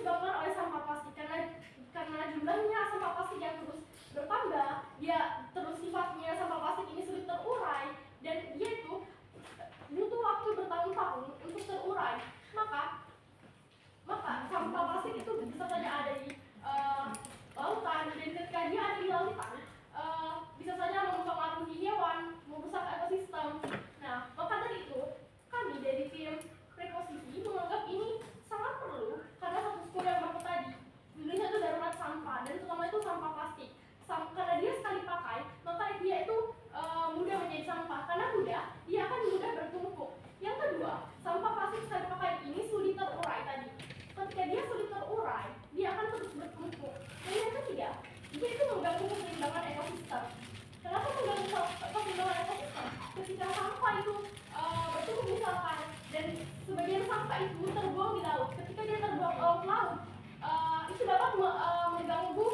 disebabkan oleh sampah plastik karena jumlahnya sampah plastik yang terus bertambah, dia terus sifatnya sampah plastik ini sulit terurai dan dia itu butuh waktu bertahun-tahun untuk terurai. Maka sampah plastik itu bisa saja ada di lautan, dan ketika dia ada di lautan bisa saja mempengaruhi hewan, merusak ekosistem. Nah, maka dari itu kami dari tim Preposisi menganggap ini sangat perlu karena status quo yang baru tadi. Indonesia itu darurat sampah, dan terutama itu sampah plastik. Karena dia sekali pakai, maka dia itu mudah menjadi sampah. Karena mudah, dia akan mudah bertumpuk. Yang kedua, sampah plastik sekali pakai ini sulit terurai tadi. Ketika dia sulit terurai, dia akan terus bertumpuk. Dan yang ketiga, dia itu mengganggu keseimbangan ekosistem. Kenapa mengganggu keseimbangan ekosistem? Ketika sampah itu bertumpuk misalkan, dan sebagian sampah itu terbuang di laut. Ketika dia terbuang ke laut, itu dapat mengganggu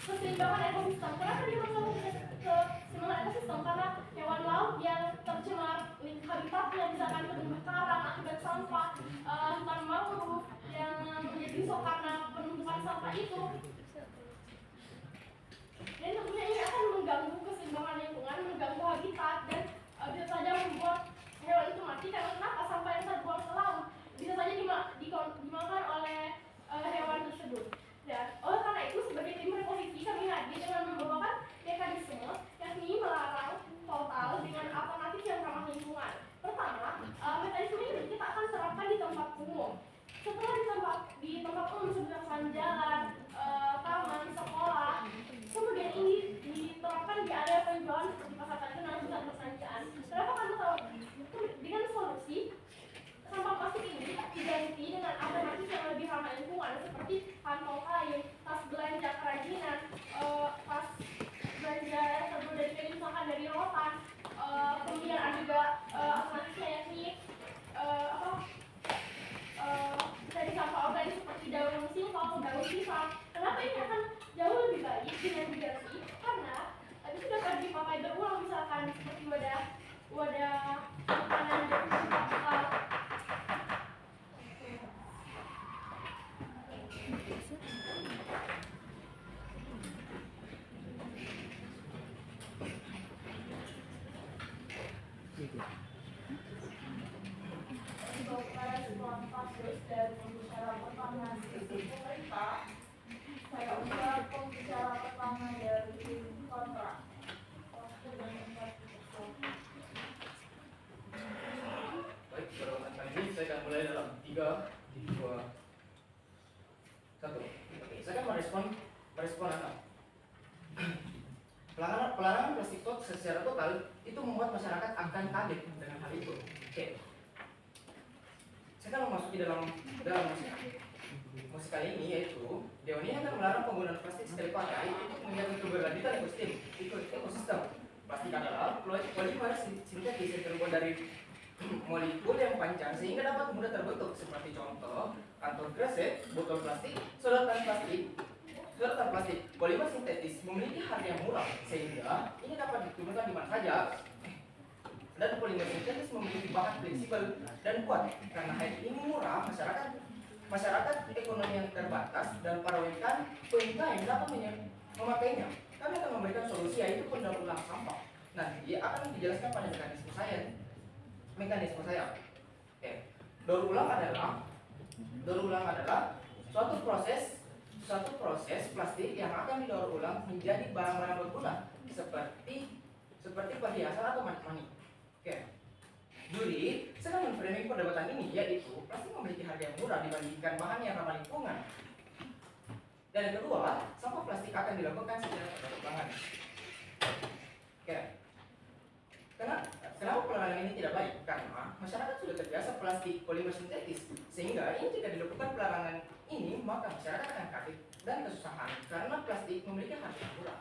keseimbangan ekosistem. Kenapa dia mengganggu keseimbangan ekosistem? Karena hewan laut yang tercemar habitatnya, misalkan terumbu karang akibat sampah, hutan mangrove yang menjadi rusak karena penumpukan sampah itu. Dan tentunya ini akan mengganggu keseimbangan lingkungan, mengganggu habitat, dan bisa saja membuat hewan itu mati. Karena kenapa? Sampah yang terbuang ke laut bisa saja dimakan oleh hewan tersebut. Dan oleh karena itu, sebagai tim Preposisi kami hadir dengan membawakan mekanisme yakni melarang total dengan alternatif yang ramah lingkungan. Pertama, mekanisme ini kita akan terapkan di tempat umum. Setelah di tempat umum seperti jalan, taman, sekolah, kemudian ini diterapkan di area penjualan seperti pasar tradisional, pusat perbelanjaan. Kenapa? Karena dengan solusi sampah plastik ini diganti dengan alternatif yang lebih ramah lingkungan seperti kantong kain, tas belanja kerajinan, tas belanja yang terbuat dari kain misalkan dari rotan, kemudian ada juga alternatifnya yakni dari sampah organik seperti daun singkong, daun pisang. Kenapa ini akan jauh lebih baik dengan diganti? Karena itu dapat dipakai berulang, misalkan seperti wadah makanan dan bakar. Untuk respon kasus dan pembicara pertama dari pemerintah, saya undang pembicara pertama dari tim kontra. Baik, pertanyaan ini saya akan mulai dalam 3, 2, 1. Oke, saya akan merespon apa? Pelarangan plastik secara total itu membuat masyarakat akan kaget dengan hal itu. Oke. Saya akan memasuki dalam musik kali ini, yaitu Dewan ini akan melarang penggunaan plastik sekali pakai untuk menjaga keberlanjutan ekosistem. Plastik adalah polimer sintetis yang terbuat dari molekul yang panjang sehingga dapat mudah terbentuk, seperti contoh kantong kresek, botol plastik, sedotan plastik. Polimer sintetis memiliki harga yang murah sehingga ini dapat ditemukan di mana saja. Dan polimer sintetis memiliki bahan fleksibel dan kuat. Karena hal ini murah, masyarakat ekonomi yang terbatas dan para UMKM dapat memakainya. Kami akan memberikan solusi, yaitu pendaur ulang sampah. Nanti akan dijelaskan pada mekanisme saya. Oke. Daur ulang adalah suatu proses plastik yang akan didaur ulang menjadi barang-barang berguna seperti perhiasan atau mani. Oke. Jadi, saya akan memframing perdebatan ini, yaitu plastik memiliki harga yang murah dibandingkan bahan yang ramah lingkungan. Dan yang kedua, sampah plastik akan dilakukan secara berkelanjutan. Oke. Kenapa pelarangan ini tidak baik? Karena masyarakat sudah terbiasa plastik polimer sintetis, sehingga ini jika dilakukan pelarangan ini, maka masyarakat akan kaget dan kesusahan karena plastik memiliki harga yang murah.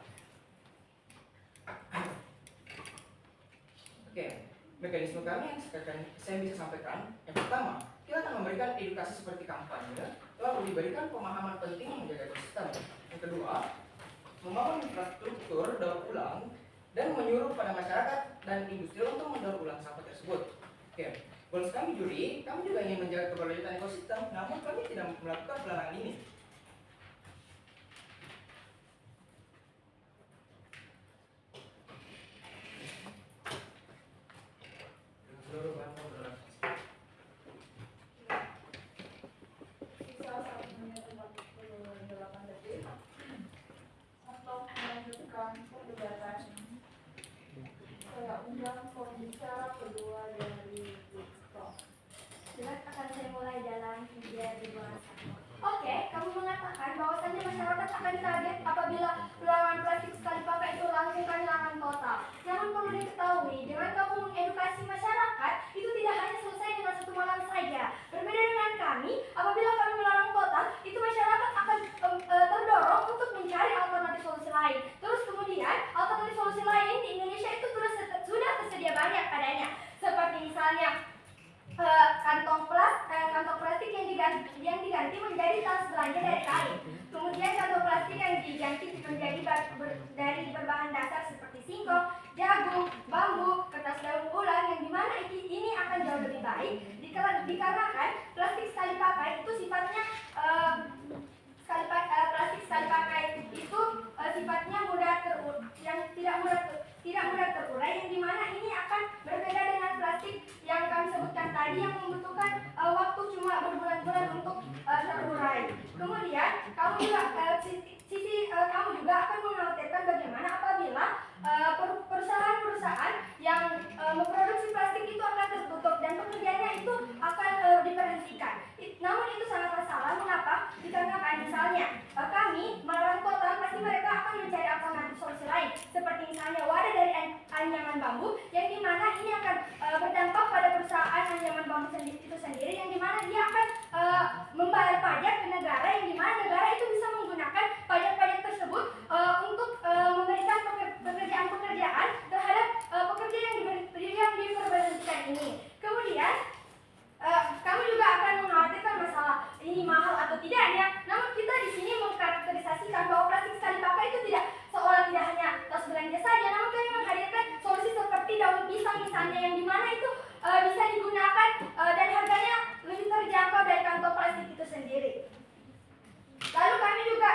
Oke, mekanisme kami yang saya bisa sampaikan. Yang pertama, kita akan memberikan edukasi seperti kampanye, lalu diberikan pemahaman penting menjaga ekosistem. Yang kedua, membangun infrastruktur daur ulang dan menyuruh pada masyarakat dan industri untuk mendaur ulang sampah tersebut. Oke, Goals kami juri, kami juga ingin menjaga keberlanjutan ekosistem, namun kami tidak melakukan pelarangan ini. Seluruh bahan modal. Sisa 1 menit 48 detik untuk melanjutkan perdebatan. Saya undang pembicara kedua dari Woodstock. Jelas akan saya mulai dalam 3, 2, 1. Oke, kamu mengatakan bahwasannya masyarakat akan kaget apabila pelarangan plastik sekali pakai itu langsung kami larang total. Namun perlu diketahui, dengan kamu mengedukasi masyarakat, itu tidak hanya selesai dengan 1 malam saja. Berbeda dengan kami, apabila kami melarang total, itu masyarakat akan terdorong untuk mencari alternatif solusi lain. Terus kemudian, alternatif solusi lain di Indonesia itu sudah tersedia banyak adanya. Seperti misalnya kantong plastik yang diganti menjadi tas belanja dari kain. Kemudian kantong plastik yang diganti menjadi dari berbahan dasar seperti singkong, jagung, bambu, kertas daur ulang, yang dimana ini akan jauh lebih baik dikarenakan plastik sekali pakai itu sifatnya sifatnya tidak mudah terurai, yang dimana ini akan berbeda dengan plastik yang kami sebutkan tadi yang membutuhkan waktu cuma berbulan-bulan untuk terurai. Kemudian kamu juga akan mengkhawatirkan bagaimana apabila perusahaan-perusahaan yang memproduksi plastik itu akan tertutup dan pekerjaannya itu akan diberhentikan. Namun itu sangatlah salah. Mengapa? Dikarenakan misalnya kami melarang total, pasti mereka akan mencari alternatif solusi lain, seperti misalnya wadah dari anyaman bambu, yang dimana ini akan berdampak pada perusahaan anyaman bambu itu sendiri, yang dimana dia akan membayar pajak ke negara, yang dimana negara itu bisa menggunakan pajak-pajak tersebut untuk memberikan pekerjaan-pekerjaan terhadap pekerja yang diberhentikan ini. Kemudian kami juga akan mengkhawatirkan masalah ini mahal atau tidaknya. Namun kita di sini mengkarakterisasikan bahwa plastik sekali pakai itu tidak hanya tas belanja saja, namun kami menghadirkan solusi seperti daun pisang misalnya, yang dimana itu bisa digunakan dan harganya lebih terjangkau dari kantong plastik itu sendiri. Lalu kami juga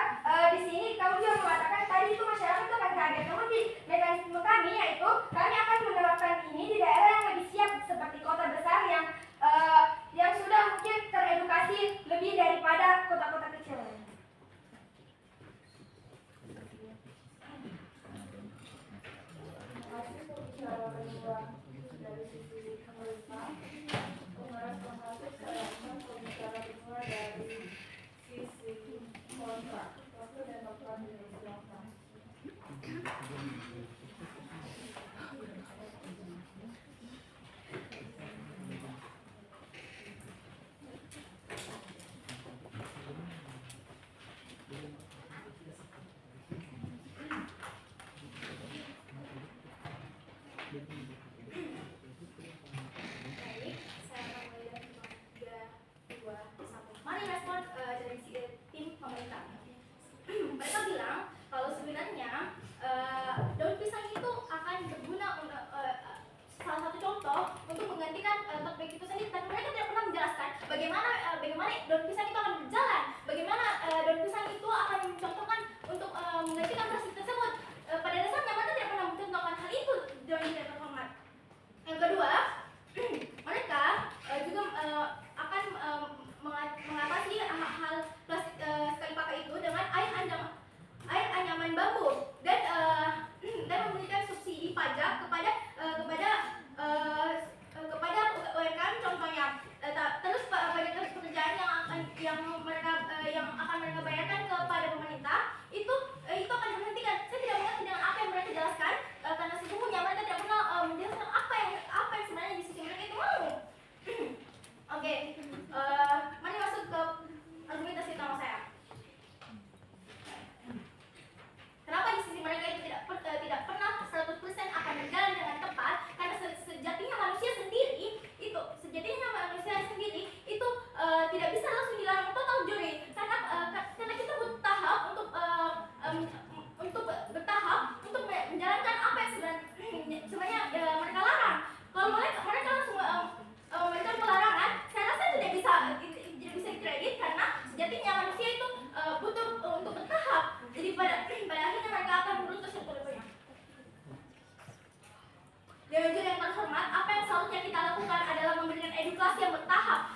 di sini kami juga mengatakan tadi itu masyarakat itu akan kaget. Namun di mekanisme kami yaitu kami akan menerapkan ini di daerah yang lebih siap seperti kota besar yang sudah mungkin teredukasi lebih daripada kota-kota kecil. Dari sisi pemerintah, pengarah penghasil saya akan pembicara kedua dari sisi kontrak. Waktu dan Bapak silakan. Baik, saya akan mulai dari 3, 2, 1. Mari respon dari tim pemerintah. Mereka bilang itu butuh untuk bertahap. Jadi pada akhirnya mereka akan lulus tersebut. Dewan juri yang terhormat, apa yang seharusnya kita lakukan adalah memberikan edukasi yang bertahap.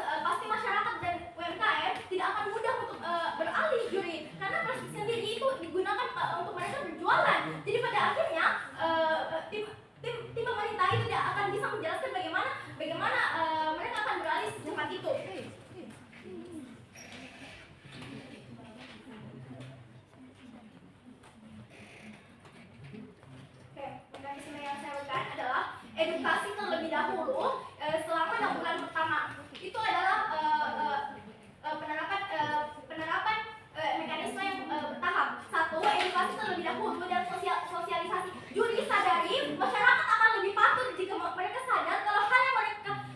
Pasti masyarakat dan UMKM tidak akan mudah untuk beralih juri, karena plastik sendiri itu digunakan untuk mereka berjualan. Jadi pada akhirnya tim pemerintah itu tidak akan bisa menjelaskan bagaimana mereka akan beralih secepat itu. Oke, mekanisme yang saya lakukan adalah edukasi terlebih dahulu selama 6 bulan pertama. Itu adalah penerapan mekanisme yang bertahap. 1. Edukasi terlebih dahulu dan sosialisasi. Juri sadari masyarakat akan lebih patuh jika mereka sadar kalau hal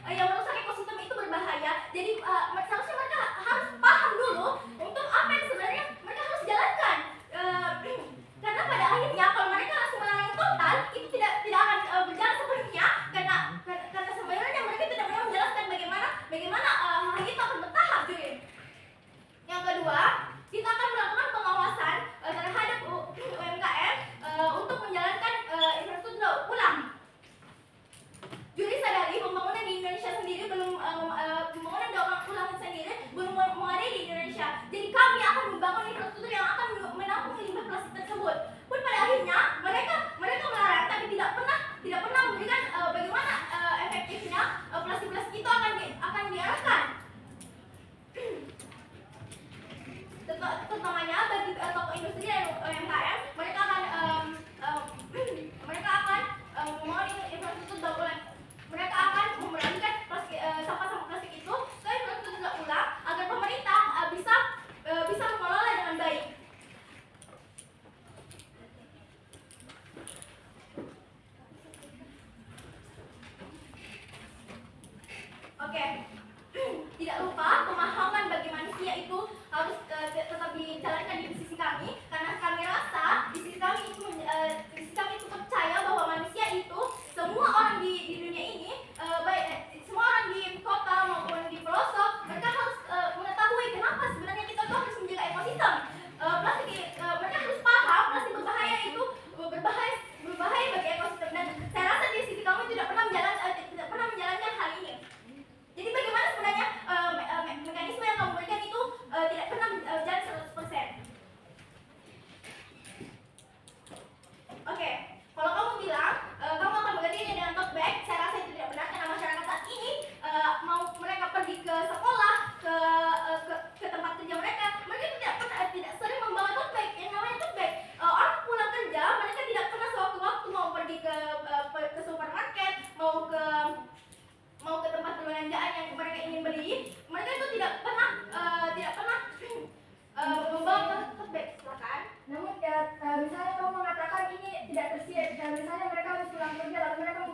yang merusak ekosistem itu berbahaya. Jadi seharusnya mereka harus paham dulu untuk apa yang sebenarnya mereka harus jalankan. Karena pada akhirnya kalau mereka langsung melarang total, itu tidak akan berjalan sepenuhnya, karena sebenarnya mereka tidak pernah menjelaskan bagaimana hal itu akan bertahap, juri. Yang kedua, kita akan melakukan pengawasan terhadap UMKM untuk menjalankan infrastruktur daur ulang. Juri sadari pembangunan di Indonesia sendiri pembangunan daur ulang sendiri belum memadai di Indonesia. Jadi kami akan membangun infrastruktur yang akan menampung limbah plastik tersebut. Pun pada akhirnya mereka melarang, tapi tidak pernah memberikan bagaimana efektifnya plastik itu akan diarahkan. Terutamanya bagi toko industri dan UMKM, mereka akan membangun infrastruktur daur ulang. Mereka akan memberanikan sampah plastik itu ke infrastruktur daur ulang agar pemerintah bisa mengelola dengan baik. Oke. Tidak lupa pemahaman bagi manusia itu harus tetap dijalankan di sisi kami, karena kami rasa di sisi kami itu percaya bahwa manusia itu semua orang di dunia ini, semua orang di kota maupun di pelosok, mereka harus mengetahui kenapa sebenarnya kita tuh harus menjaga ekosistem. Mereka harus paham plastik berbahaya itu berbahaya bagi ekosistem, dan saya rasa di sisi kami tidak pernah menjalankan hal ini. Jadi bagaimana sebenarnya mekanisme yang kamu berikan itu tidak pernah berjalan 100%. Oke, kalau kamu bilang kamu akan menggantinya dengan tote bag, saya rasa itu tidak benar, karena masyarakat saat ini mau mereka pergi ke sekolah, ke tempat kerja mereka tidak sering membawa tote bag. Yang namanya tote bag, orang pulang kerja mereka tidak pernah sewaktu-waktu mau pergi ke supermarket, mau ke tempat perbelanjaan yang mereka ingin beli, mereka itu tidak pernah membawa tote bag. Silakan. Namun misalnya kamu mengatakan ini tidak tersedia, dan misalnya mereka harus pulang kerja lalu mereka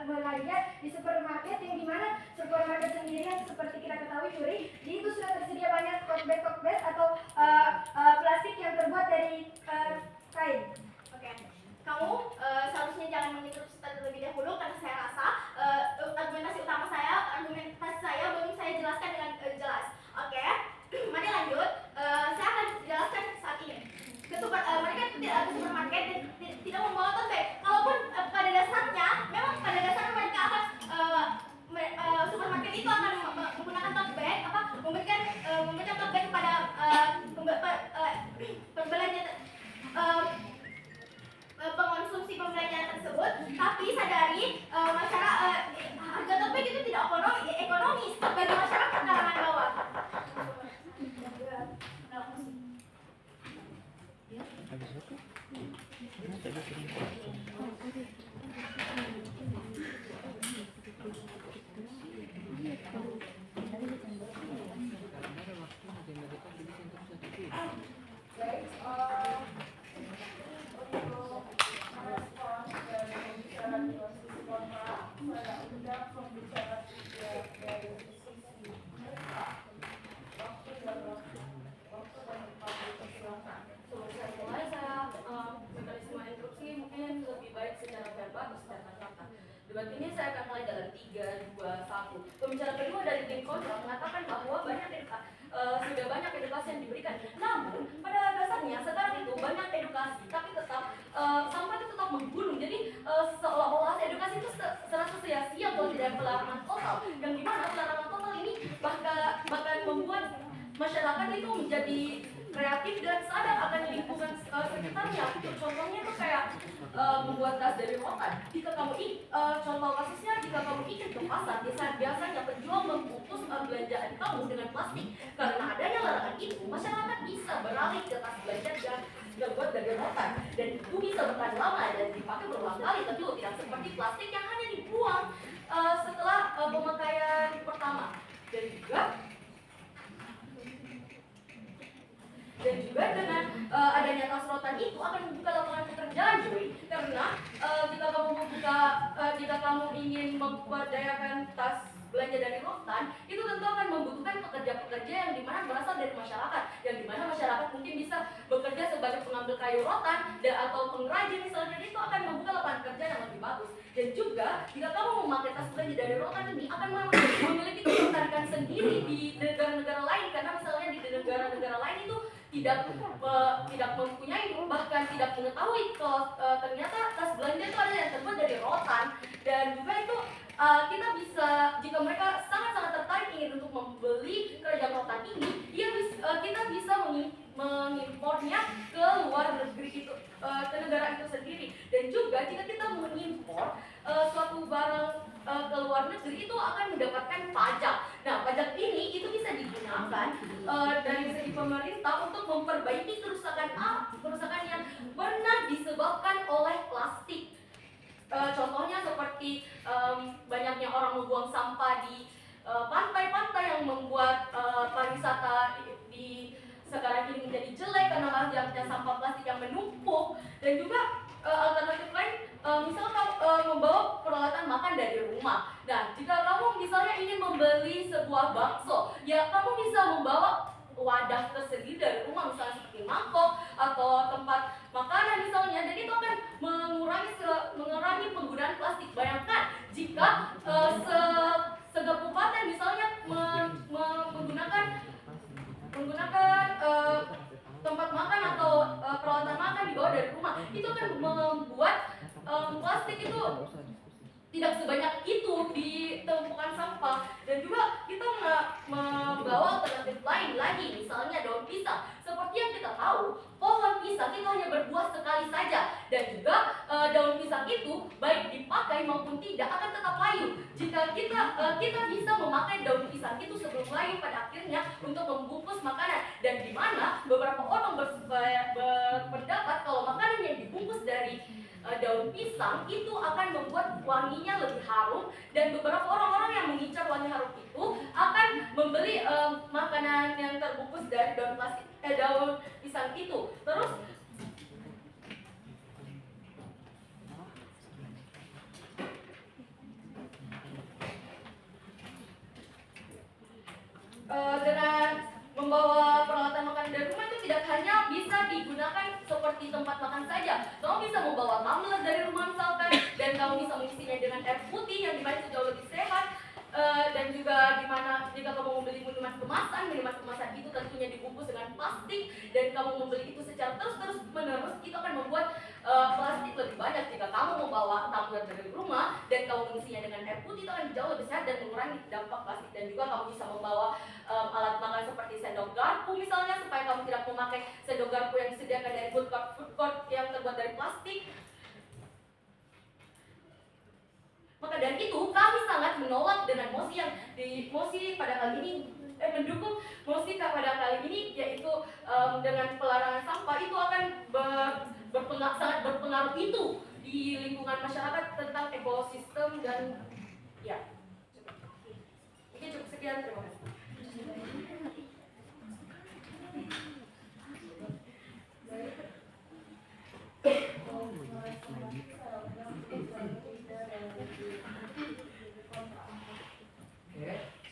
membelanja di supermarket, yang dimana supermarket sendiri yang seperti kita ketahui, juri, di itu sudah tersedia banyak tote bag atau plastik yang terbuat dari kain. Oke. Kamu seharusnya jangan menginterupsi terlebih dahulu, karena saya rasa argumentasi saya belum saya jelaskan dengan jelas. Oke, mari lanjut. Saya akan jelaskan saat ini. Mereka tidak ke supermarket dan tidak membawa tote bag. Kalaupun pada dasarnya mereka akan supermarket itu akan menggunakan tote bag, memberikan tote bag kepada pengonsumsi pembelanjaan tersebut, tapi sadari masyarakat harga tote bag itu tidak ekonomis bagi masyarakat kalangan bawah. Debat ini saya akan mulai dalam 3, 2, 1. Pembicara kedua dari tim kontrol mengatakan bahwa sudah banyak edukasi edukasi yang diberikan. Namun pada dasarnya sekarang itu banyak edukasi, tapi tetap sampah itu tetap menggunung. Jadi seolah-olah edukasi itu serasa sia-sia kalau tidak ada pelarangan total. Yang dimana pelarangan total ini bahkan membuat masyarakat itu menjadi kreatif dan sadar akan lingkungan sekitarnya. Contohnya itu kayak membuat tas dari rotan. Jika kamu contoh kasusnya, jika kamu ingin ke pasar, biasanya penjual membungkus belanjaan kamu dengan plastik. Karena adanya larangan itu, masyarakat bisa beralih ke tas belanja yang terbuat dari rotan, dan itu bisa bertahan lama dan dipakai berulang kali. Tapi tidak seperti plastik yang hanya dibuang setelah pemakaian pertama. Dan juga dengan adanya tas rotan itu akan membuka lapangan pekerjaan, cuy. Karena jika kamu ingin memperdayakan tas belanja dari rotan, itu tentu akan membutuhkan pekerja-pekerja yang dimana berasal dari masyarakat, yang dimana masyarakat mungkin bisa bekerja sebagai pengambil kayu rotan atau pengrajin misalnya. Itu akan membuka lapangan kerja yang lebih bagus. Dan juga jika kamu memakai tas belanja dari rotan ini akan memiliki ketertarikan sendiri di negara-negara lain, karena misalnya di negara-negara lain itu tidak mempunyai, bahkan tidak mengetahui kalau ternyata tas belanja itu ada yang terbuat dari rotan. Dan juga itu kita bisa, jika mereka sangat-sangat tertarik ingin untuk membeli keranjang rotan ini, kita bisa mengimpornya ke luar negeri itu, ke negara itu sendiri. Dan juga jika kita mengimpor suatu barang ke luar negeri, itu akan mendapatkan pajak. Nah, pajak ini itu bisa digunakan dari segi pemerintah untuk memperbaiki kerusakan yang pernah disebabkan oleh plastik. Contohnya seperti banyaknya orang membuang sampah di pantai-pantai yang membuat pariwisata di sekarang ini menjadi jelek karena banyaknya sampah plastik yang menumpuk. Dan juga alternatif lain, misalnya membawa peralatan makan dari rumah. Nah, jika kamu misalnya ingin membeli sebuah bakso, ya kamu bisa membawa wadah tersendiri dari rumah, misalnya seperti mangkok atau tempat makanan misalnya. Dan itu akan mengurangi penggunaan plastik. Bayangkan jika segabupaten misalnya menggunakan tempat makan atau peralatan makan dibawa dari rumah, itu akan membuat plastik itu tidak sebanyak itu di tumpukan sampah. Dan juga kita membawa alternatif lain lagi, misalnya daun pisang. Seperti yang kita tahu, pohon pisang itu hanya berbuah sekali saja, dan juga daun pisang itu baik dipakai maupun tidak akan tetap layu. Jika kita bisa memakai daun pisang itu sebelum layu pada akhirnya untuk membungkus makanan. Dan di mana beberapa orang berpendapat kalau makanan yang dibungkus dari daun pisang itu akan membuat wanginya lebih harum, dan beberapa orang-orang yang mengincar wangi harum itu akan membeli makanan yang terbungkus dari daun pisang itu. Terus dengan membawa peralatan makan dari rumah itu tidak hanya bisa digunakan seperti tempat makan saja. Kamu bisa membawa tumbler dari rumah misalkan, dan kamu bisa mengisinya dengan air putih yang dimana itu jauh lebih sehat. Dan juga dimana jika kamu membeli minuman kemasan itu tentunya dibungkus dengan plastik, dan kamu membeli itu secara terus menerus, itu akan membuat plastik lebih banyak. Jika kamu membawa tumbler dari rumah dan kamu mengisinya dengan air putih, itu akan jauh lebih sehat dan mengurangi dampak plastik. Dan juga kamu bisa membawa alat makan seperti sendok garpu misalnya, supaya kamu tidak memakai sendok garpu yang disediakan dari food court yang terbuat dari plastik. Maka dari itu kami sangat menolak dengan mosi pada kali ini, mendukung mosi pada kali ini, yaitu dengan pelarangan sampah. Itu akan sangat berpengaruh itu di lingkungan masyarakat tentang ekosistem. Dan ya, mungkin cukup sekian, terima kasih.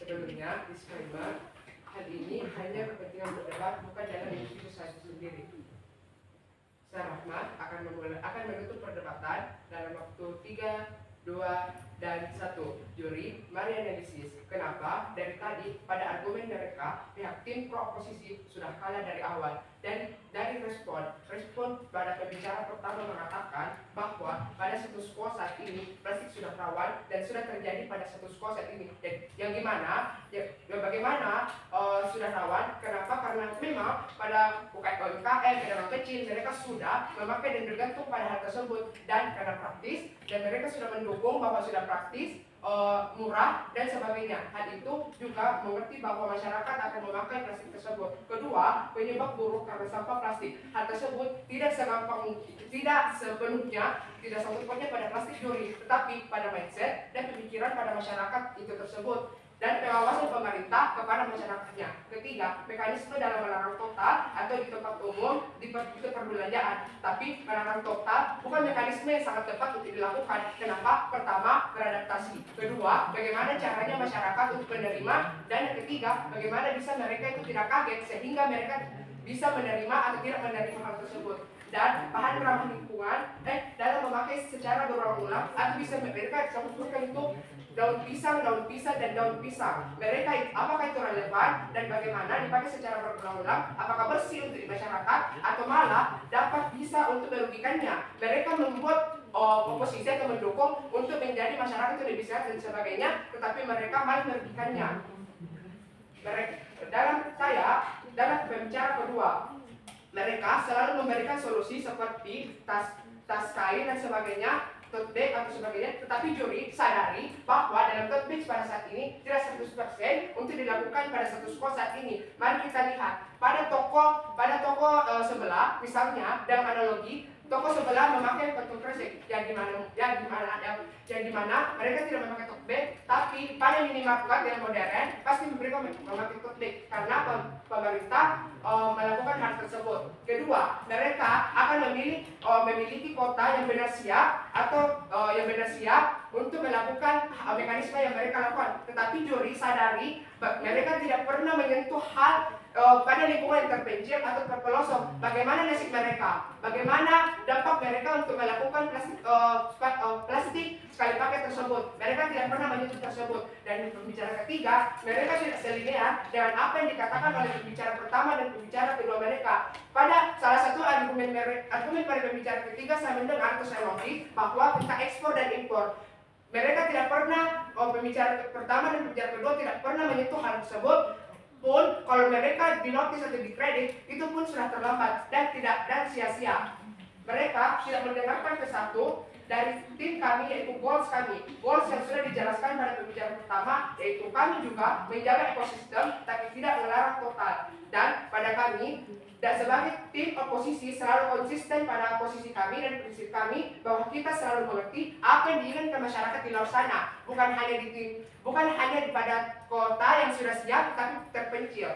Sebelumnya disclaimer, hal ini hanya kepentingan berdebat, bukan dalam diskusi saya sendiri. Saya Rahmat akan menutup perdebatan dalam waktu 3, 2, 2, dan 1. Juri, mari analisis. Kenapa? Dari tadi, pada argumen mereka, pihak tim pro oposisi sudah kalah dari awal. Dan dari respon pada pembicara pertama mengatakan bahwa pada status quo saat ini, plastik sudah rawan dan sudah terjadi pada status quo saat ini. Yang dimana, bagaimana sudah rawan? Kenapa? Karena memang pada UMKM, pedagang kecil, mereka sudah memakai dan bergantung pada hal tersebut. Dan karena praktis, dan mereka sudah mendukung bahwa sudah praktis, murah dan sebagainya. Hal itu juga mengerti bahwa masyarakat akan memakai plastik tersebut. Kedua, penyebab buruk karena sampah plastik. Hal tersebut tidak sepenuhnya, tidak sangkut-pautnya pada plastik juri, tetapi pada mindset dan pemikiran pada masyarakat itu tersebut. Dan pengawasan pemerintah kepada masyarakatnya. Ketiga, mekanisme dalam melarang total atau di tempat umum di perbelanjaan. Tapi melarang total bukan mekanisme yang sangat tepat untuk dilakukan. Kenapa? Pertama, beradaptasi. Kedua, bagaimana caranya masyarakat untuk menerima. Dan yang ketiga, bagaimana bisa mereka itu tidak kaget sehingga mereka bisa menerima atau tidak menerima hal tersebut. Dan bahan ramah lingkungan dalam memakai secara berulang-ulang atau bisa mereka sebutkan itu daun pisang, dan daun pisang. Mereka apakah itu relevan dan bagaimana dipakai secara berulang-ulang? Apakah bersih untuk masyarakat atau malah dapat bisa untuk merugikannya? Mereka membuat oposisi atau mendukung untuk menjadi masyarakat itu lebih sehat dan sebagainya, tetapi mereka malah merugikannya. Dalam pembicara kedua, mereka selalu memberikan solusi seperti tas kain dan sebagainya, tote bag atau sebagainya, tetapi juri sadari bahwa dalam tote bag pada saat ini tidak 100% untuk dilakukan pada status quo saat ini. Mari kita lihat pada toko sebelah, misalnya dalam analogi toko sebelah memakai kantong kresek yang dimana mereka tidak memakai tote bag, tapi pada minimarket yang modern pasti mereka memakai tote bag karena pemerintah melakukan hal tersebut. Kedua, mereka akan memiliki kota yang benar siap untuk melakukan mekanisme yang mereka lakukan. Tetapi juri sadari mereka tidak pernah menyentuh hal pada lingkungan yang terpencil atau terpelosok. Bagaimana nasib mereka? Bagaimana dampak mereka untuk melakukan plastik sekali pakai tersebut? Mereka tidak pernah menyentuh tersebut. Dan pembicara ketiga, mereka tidak selinear dengan apa yang dikatakan oleh pembicara pertama dan pembicara kedua mereka. Pada salah satu argumen pada pembicara ketiga saya mendengar atau saya notis bahwa tentang ekspor dan impor. Mereka tidak pernah, pembicara pertama dan pembicara kedua tidak pernah menyentuh hal tersebut. Pun kalau mereka dinotis atau dikredit, itu pun sudah terlambat dan sia-sia. Mereka tidak mendengarkan ke satu dari tim kami, yaitu goals kami. Goals yang sudah dijelaskan pada pembicara pertama, yaitu kami juga menjaga ekosistem tapi tidak melarang total. Dan pada kami, dan sebagai tim oposisi selalu konsisten pada posisi kami dan prinsip kami bahwa kita selalu mengerti apa yang diinginkan masyarakat di luar sana, bukan hanya pada kota yang sudah siap tapi terpencil.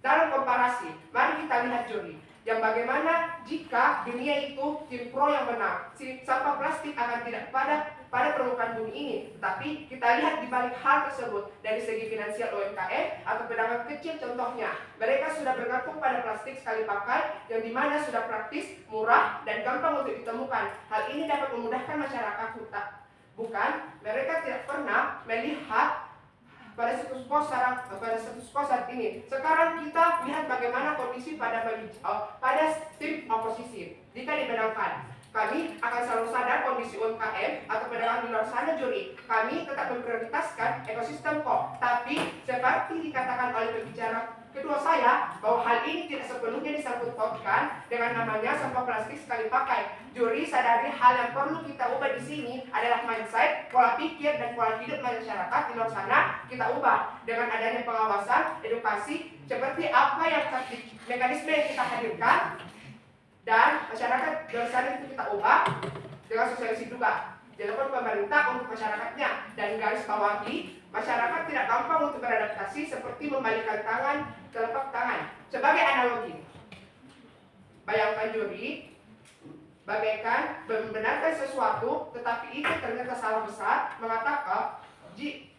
Dalam komparasi, mari kita lihat juri yang bagaimana jika dunia itu tim pro yang menang, sampah plastik akan tidak pada permukaan bumi ini. Tetapi kita lihat di balik hal tersebut dari segi finansial UMKM atau pedagang kecil contohnya, mereka sudah bergantung pada plastik sekali pakai yang dimana sudah praktis, murah dan gampang untuk ditemukan. Hal ini dapat memudahkan masyarakat bukan? Mereka tidak pernah melihat pada status quo saat ini. Sekarang kita lihat bagaimana kondisi pada tim oposisi. Jika dibenarkan, kami akan selalu sadar kondisi UMKM atau pedagang di luar sana juri. Kami tetap memprioritaskan ekosistem kok. Tapi seperti dikatakan oleh pembicara kedua saya, bahwa hal ini tidak sepenuhnya disangkut pautkan dengan namanya sampah plastik sekali pakai. Juri sadari hal yang perlu kita ubah di sini adalah mindset, pola pikir dan pola hidup masyarakat di luar sana kita ubah dengan adanya pengawasan, edukasi seperti apa yang mekanisme yang kita hadirkan dan masyarakat di luar sana itu kita ubah dengan sosialisasi juga dilakukan pemerintah untuk masyarakatnya. Dan garis bawahi, masyarakat tidak gampang untuk beradaptasi seperti membalikkan tangan telapak tangan. Sebagai analogi, bayangkan juri bagaikan membenarkan sesuatu tetapi itu ternyata salah besar, mengatakan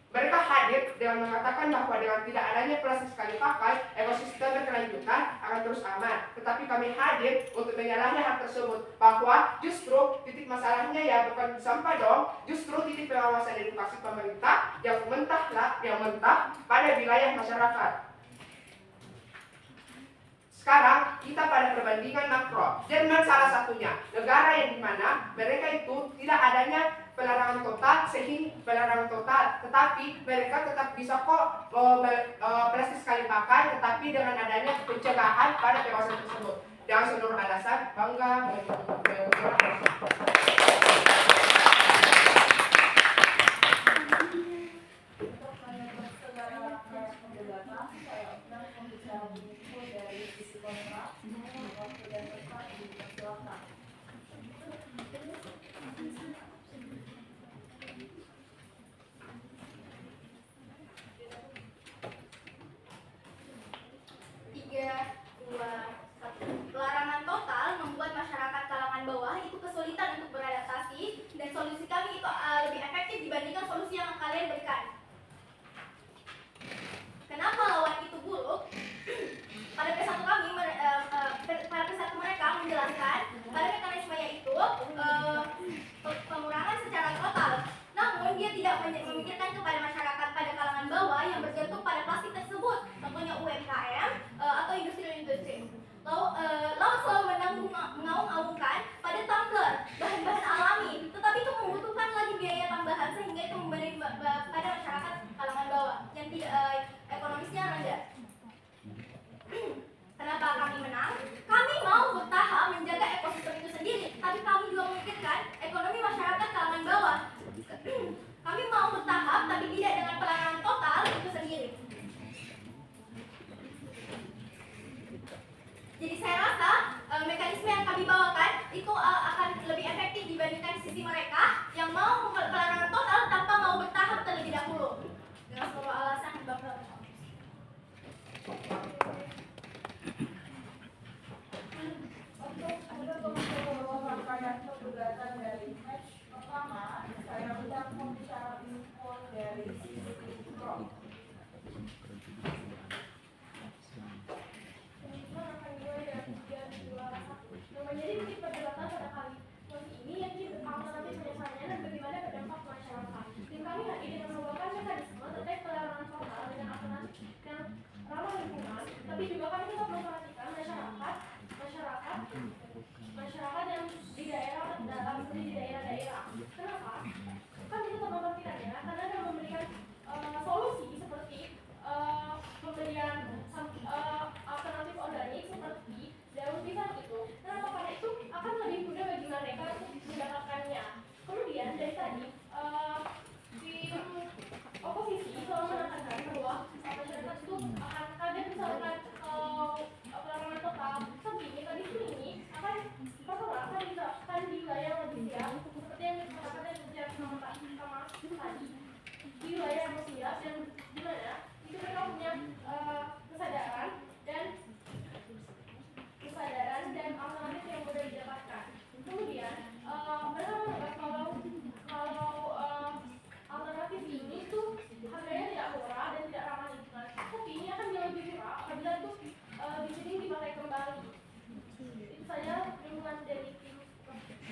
Mereka hadir dengan mengatakan bahwa dengan tidak adanya plastik sekali pakai, ekosistem berkelanjutan akan terus aman. Tetapi kami hadir untuk menyalahi hal tersebut, bahwa justru titik masalahnya ya bukan sampah dong, justru titik pengawasan edukasi pemerintah yang mentah pada wilayah masyarakat. Sekarang kita pada perbandingan makro. Jerman salah satunya, negara yang dimana mereka itu tidak adanya pelarangan total, tetapi mereka tetap bisa kok plastik sekali pakai, tetapi dengan adanya pencegahan pada kawasan tersebut. Dengan seluruh alasan bangga Pelarangan total membuat masyarakat kalangan bawah itu kesulitan untuk beradaptasi, dan solusi kami itu lebih efektif dibandingkan solusi yang kalian berikan. Kenapa lawan itu buruk? Pada P1 kami, pada P1 mereka menjelaskan pada mekanismenya itu pengurangan secara total. Namun dia tidak memikirkan kepada masyarakat pada kalangan bawah yang bergantung pada plastik tersebut, contohnya UMKM atau industri-industri. Lawan selalu mengaung-aungkan pada tumbler, bahan-bahan alami, tetapi itu membutuhkan lagi biaya tambahan sehingga itu memberi pada masyarakat kalangan bawah yang tidak ekonomisnya rendah. Kenapa kami menang? Kami mau berusaha menjaga ekosistem itu sendiri, tapi kami juga memikirkan ekonomi masyarakat kalangan bawah. Kami mau bertahap, tapi tidak dengan pelarangan total itu sendiri. Jadi saya rasa mekanisme yang kami bawakan itu akan lebih efektif dibandingkan sisi mereka yang mau pelarangan total tanpa mau bertahap terlebih dahulu. Dengan seluruh alasan bangga. Rangkaian perdebatan dari match pertama, saya undang pembicara info dari sisi Pro. Menjadi titik perdebatan pada kali ini yang alternatif penyelesaiannya dan bagaimana berdampak ke masyarakat. Tim kami hari ini membawakan mekanisme terkait pelarangan total dengan alternatif yang ramah lingkungan, tapi juga kami tetap memperhatikan masyarakat